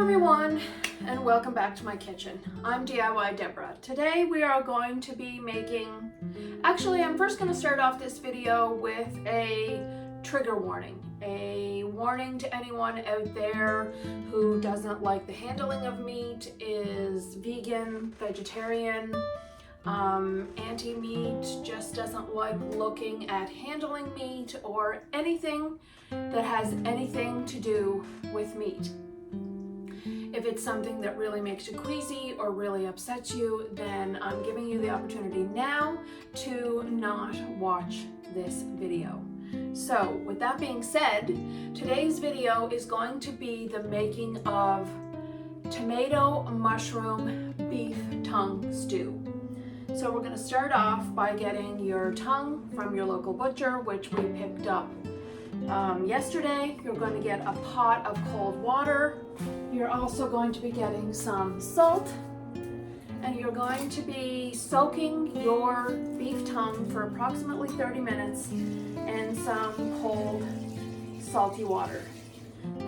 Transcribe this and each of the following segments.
everyone, and welcome back to my kitchen. I'm DIY Deborah. Today we are going to be making, I'm first going to start off this video with a trigger warning. A warning to anyone out there who doesn't like the handling of meat, is vegan, vegetarian, anti-meat, just doesn't like looking at handling meat or anything that has anything to do with meat. If it's something that really makes you queasy or really upsets you, then I'm giving you the opportunity now to not watch this video. So with that being said, today's video is going to be the making of tomato mushroom beef tongue stew. So we're going to start off by getting your tongue from your local butcher, which we picked up yesterday. You're going to get a pot of cold water. You're also going to be getting some salt, and you're going to be soaking your beef tongue for approximately 30 minutes in some cold, salty water.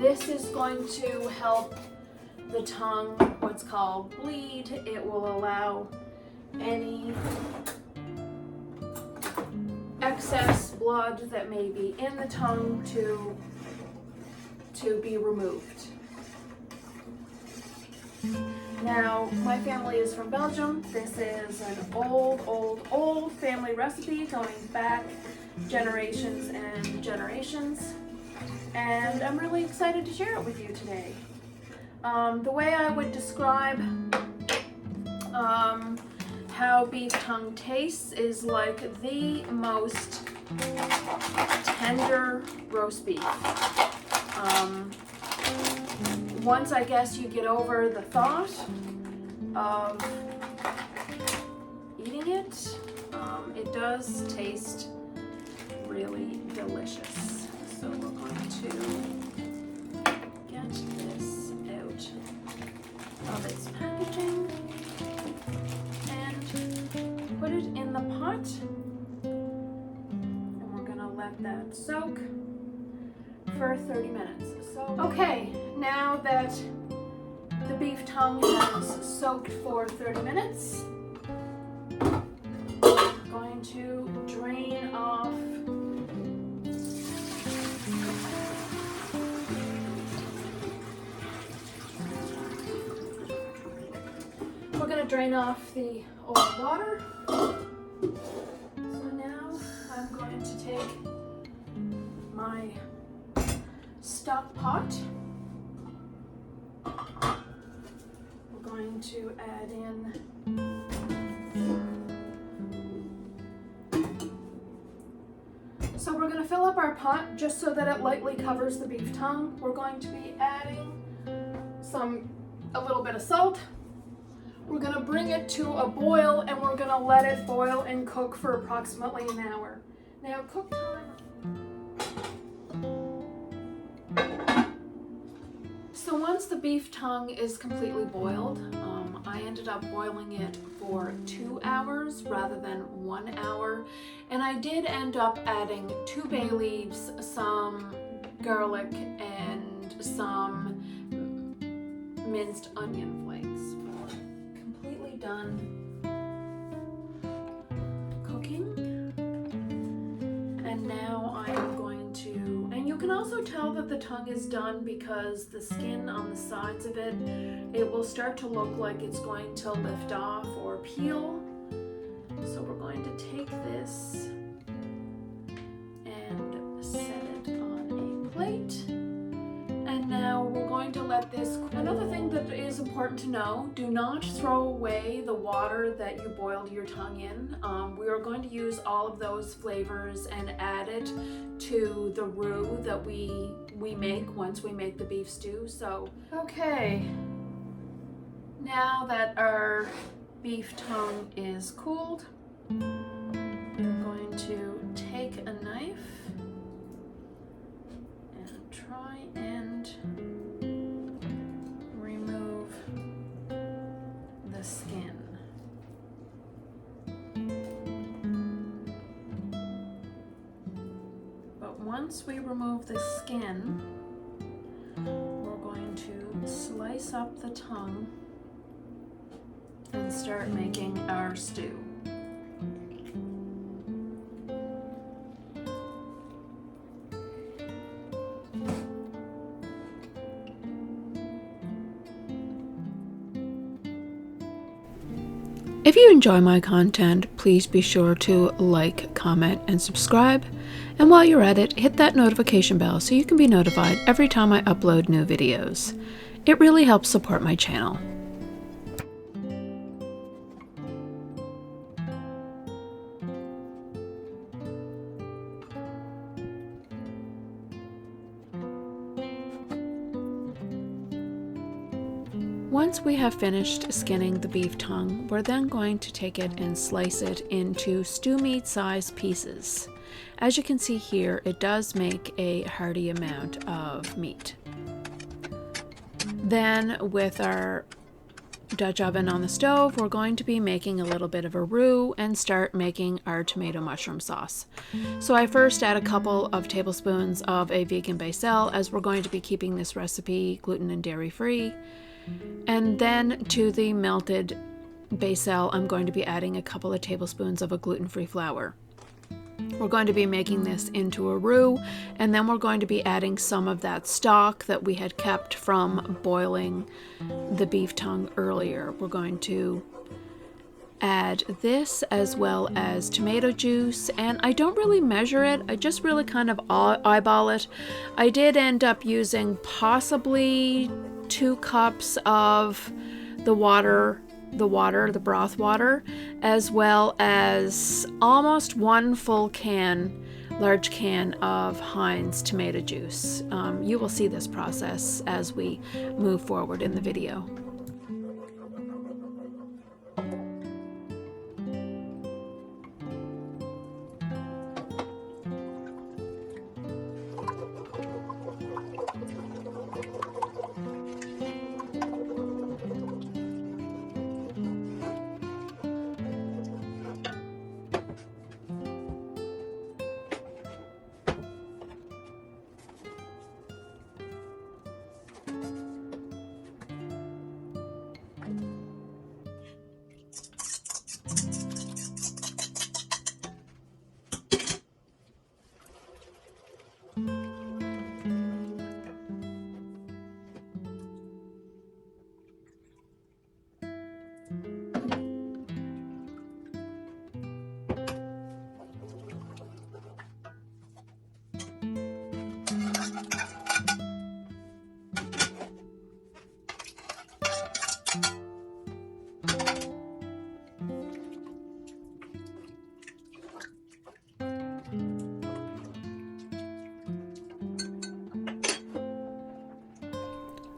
This is going to help the tongue, what's called bleed. It will allow any excess blood that may be in the tongue to be removed. Now, my family is from Belgium. This is an old family recipe going back generations and generations, and I'm really excited to share it with you today. The way I would describe how beef tongue tastes is like the most tender roast beef. Once I guess you get over the thought of eating it, it does taste really delicious. So we're going to get this out of its packaging and put it in the pot, and we're gonna let that soak for 30 minutes. So, okay, now that the beef tongue has soaked for 30 minutes, I'm going to drain off the old water. So now I'm going to take my stock pot. We're going to add in so we're going to fill up our pot just so that it lightly covers the beef tongue. We're going to be adding a little bit of salt. We're going to bring it to a boil, and we're going to let it boil and cook for approximately an hour. Now, cook time. So once the beef tongue is completely boiled, I ended up boiling it for 2 hours rather than 1 hour, and I did end up adding 2 bay leaves, some garlic, and some minced onion flakes. Completely done cooking, and now I'm going to, and you can also tell that the tongue is done because the skin on the sides of it will start to look like it's going to lift off or peel. So we're going to take this and set it on a plate. And now we're going to let this cook. Another thing that is important to know, do not throw away the water that you boiled your tongue in. We are going to use all of those flavors and add it to the roux that we make once we make the beef stew. So, okay, now that our beef tongue is cooled, we're going to take a knife and try and remove the skin. But once we remove the skin, we're going to slice slice up the tongue and start making our stew. If you enjoy my content, please be sure to like, comment, and subscribe. And while you're at it, hit that notification bell so you can be notified every time I upload new videos. It really helps support my channel. Once we have finished skinning the beef tongue, we're then going to take it and slice it into stew meat size pieces. As you can see here, it does make a hearty amount of meat. Then with our Dutch oven on the stove, we're going to be making a little bit of a roux and start making our tomato mushroom sauce. So I first add a couple of tablespoons of a vegan basil, as we're going to be keeping this recipe gluten and dairy free. And then to the melted basil, I'm going to be adding a couple of tablespoons of a gluten-free flour. We're going to be making this into a roux, and then we're going to be adding some of that stock that we had kept from boiling the beef tongue earlier. We're going to add this as well as tomato juice, and I don't really measure it, I just really kind of eyeball it. I did end up using possibly 2 cups of the broth water, as well as almost 1 full large can of Heinz tomato juice. You will see this process as we move forward in the video.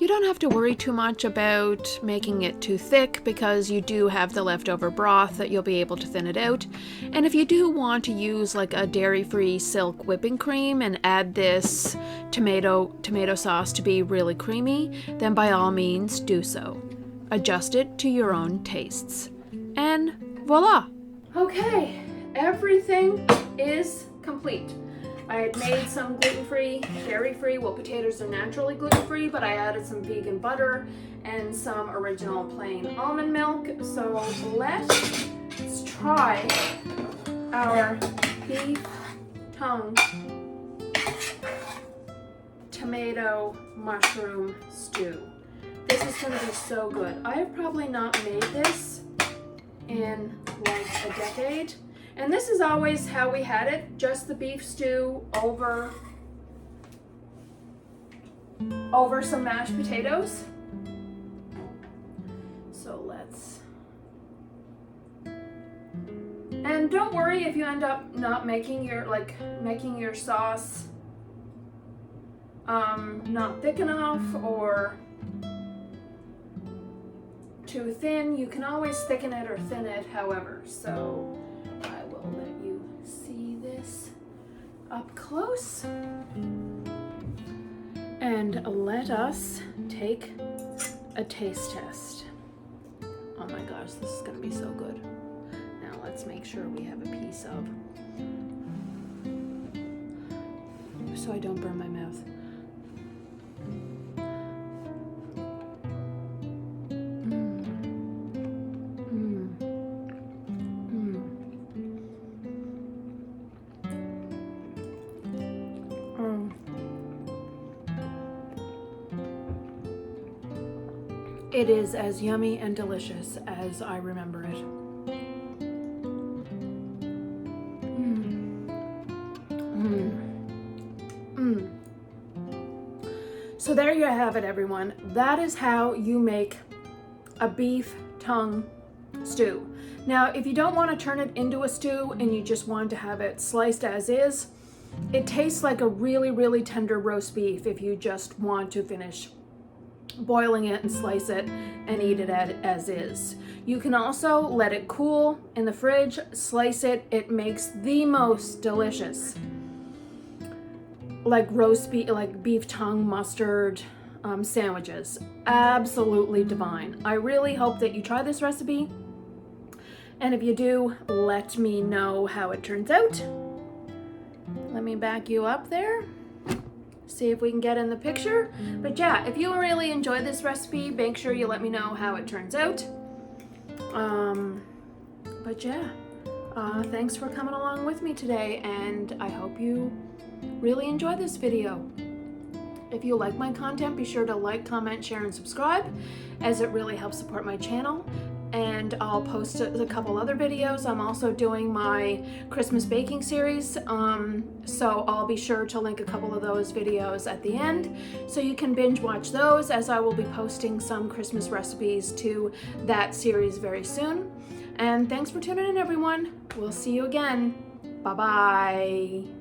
You don't have to worry too much about making it too thick, because you do have the leftover broth that you'll be able to thin it out. And if you do want to use like a dairy-free silk whipping cream and add this tomato sauce to be really creamy, then by all means do so. Adjust it to your own tastes. And voila! Okay, everything is complete. I had made some gluten-free, dairy-free, well, potatoes are naturally gluten-free, but I added some vegan butter and some original plain almond milk. So let's try our beef tongue tomato mushroom stew. This is going to be so good. I have probably not made this in like a decade. And this is always how we had it, just the beef stew over some mashed potatoes. So let's, and don't worry if you end up not making your sauce not thick enough or too thin. You can always thicken it or thin it, however. So I will let you see this up close. And let us take a taste test. Oh my gosh, this is gonna be so good. Now let's make sure we have a piece of, so I don't burn my mouth. It is as yummy and delicious as I remember it. So there you have it, everyone. That is how you make a beef tongue stew. Now, if you don't want to turn it into a stew and you just want to have it sliced as is, it tastes like a really, really tender roast beef if you just want to finish boiling it and slice it and eat it as is. You can also let it cool in the fridge, slice it. It makes the most delicious like roast beef, like beef tongue mustard sandwiches. Absolutely divine. I really hope that you try this recipe, and if you do, let me know how it turns out. Let me back you up there, see if we can get in the picture. But yeah, if you really enjoyed this recipe, make sure you let me know how it turns out. But yeah, thanks for coming along with me today, and I hope you really enjoy this video. If you like my content, be sure to like, comment, share, and subscribe, as it really helps support my channel. And I'll post a couple other videos. I'm also doing my Christmas baking series, so I'll be sure to link a couple of those videos at the end, so you can binge watch those, as I will be posting some Christmas recipes to that series very soon. And thanks for tuning in, everyone. We'll see you again. Bye-bye.